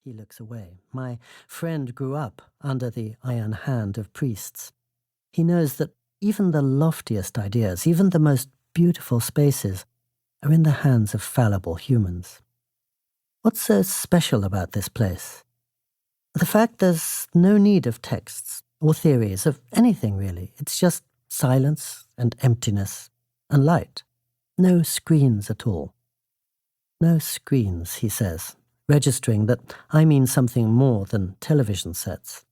He looks away. My friend grew up under the iron hand of priests. He knows that even the loftiest ideas, even the most beautiful spaces, are in the hands of fallible humans. What's so special about this place? The fact there's no need of texts or theories of anything really. It's just silence and emptiness and light. No screens at all. No screens, he says, registering that I mean something more than television sets.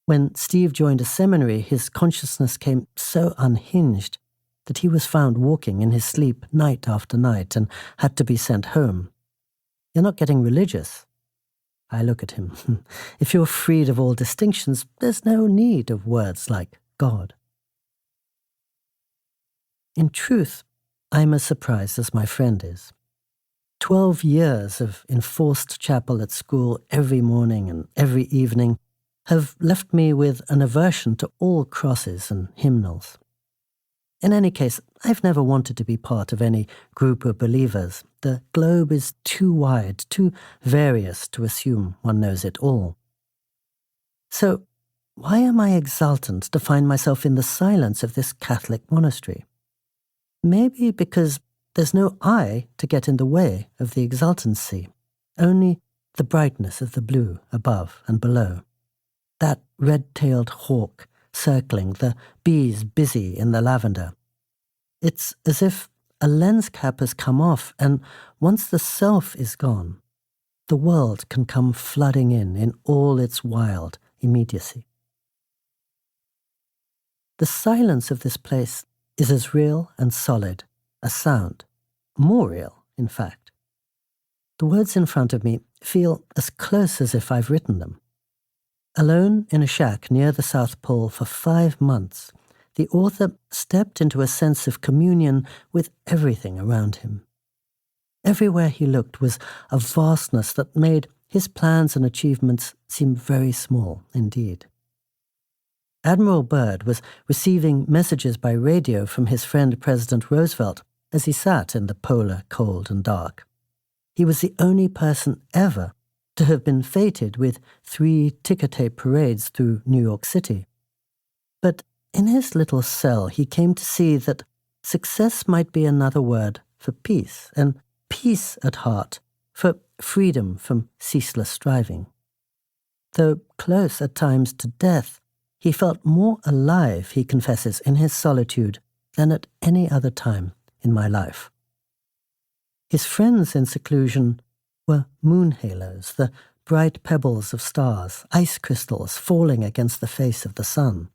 When Steve joined a seminary, his consciousness came so unhinged that he was found walking in his sleep night after night and had to be sent home. You're not getting religious. I look at him. If you're freed of all distinctions, there's no need of words like God. In truth, I'm as surprised as my friend is. 12 years of enforced chapel at school every morning and every evening have left me with an aversion to all crosses and hymnals. In any case, I've never wanted to be part of any group of believers. The globe is too wide, too various to assume one knows it all. So, why am I exultant to find myself in the silence of this Catholic monastery? Maybe because there's no I to get in the way of the exultancy, only the brightness of the blue above and below. That red-tailed hawk circling, the bees busy in the lavender. It's as if a lens cap has come off, and once the self is gone, the world can come flooding in all its wild immediacy. The silence of this place is as real and solid as sound, more real, in fact. The words in front of me feel as close as if I've written them. Alone in a shack near the South Pole for 5 months, the author stepped into a sense of communion with everything around him. Everywhere he looked was a vastness that made his plans and achievements seem very small indeed. Admiral Byrd was receiving messages by radio from his friend President Roosevelt as he sat in the polar cold and dark. He was the only person ever to have been fated with 3 ticker-tape parades through New York City. But in his little cell, he came to see that success might be another word for peace, and peace at heart for freedom from ceaseless striving. Though close at times to death, he felt more alive, he confesses, in his solitude than at any other time in my life. His friends in seclusion were moon halos, the bright pebbles of stars, ice crystals falling against the face of the sun.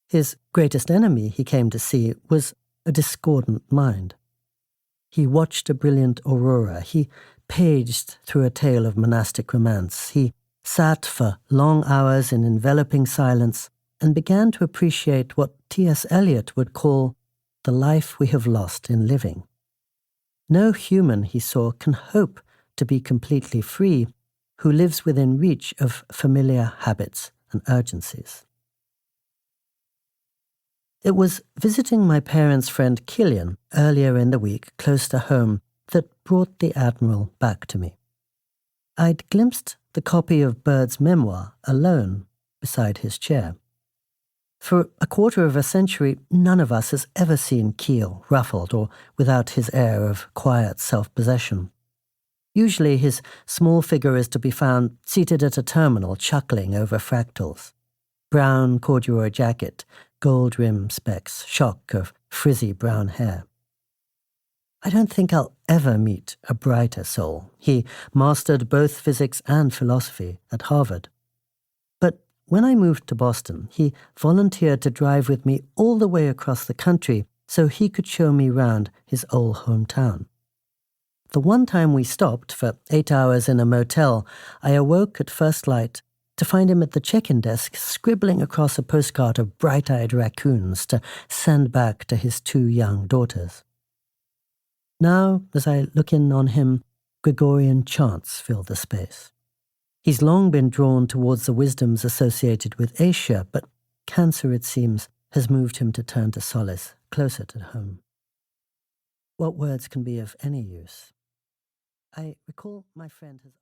His greatest enemy, he came to see, was a discordant mind. He watched a brilliant aurora. He paged through a tale of monastic romance. He sat for long hours in enveloping silence and began to appreciate what T.S. Eliot would call the life we have lost in living. No human, he saw, can hope to be completely free who lives within reach of familiar habits and urgencies. It was visiting my parents' friend Killian earlier in the week close to home that brought the Admiral back to me. I'd glimpsed the copy of Byrd's memoir alone beside his chair. For a quarter of a century, none of us has ever seen Keel ruffled or without his air of quiet self-possession. Usually his small figure is to be found seated at a terminal chuckling over fractals. Brown corduroy jacket, gold rim specs, shock of frizzy brown hair. I don't think I'll ever meet a brighter soul. He mastered both physics and philosophy at Harvard. But when I moved to Boston, he volunteered to drive with me all the way across the country so he could show me round his old hometown. The one time we stopped for 8 hours in a motel, I awoke at first light to find him at the check-in desk scribbling across a postcard of bright-eyed raccoons to send back to his 2 young daughters. Now, as I look in on him, Gregorian chants fill the space. He's long been drawn towards the wisdoms associated with Asia, but cancer, it seems, has moved him to turn to solace closer to home. What words can be of any use? I recall my friend has...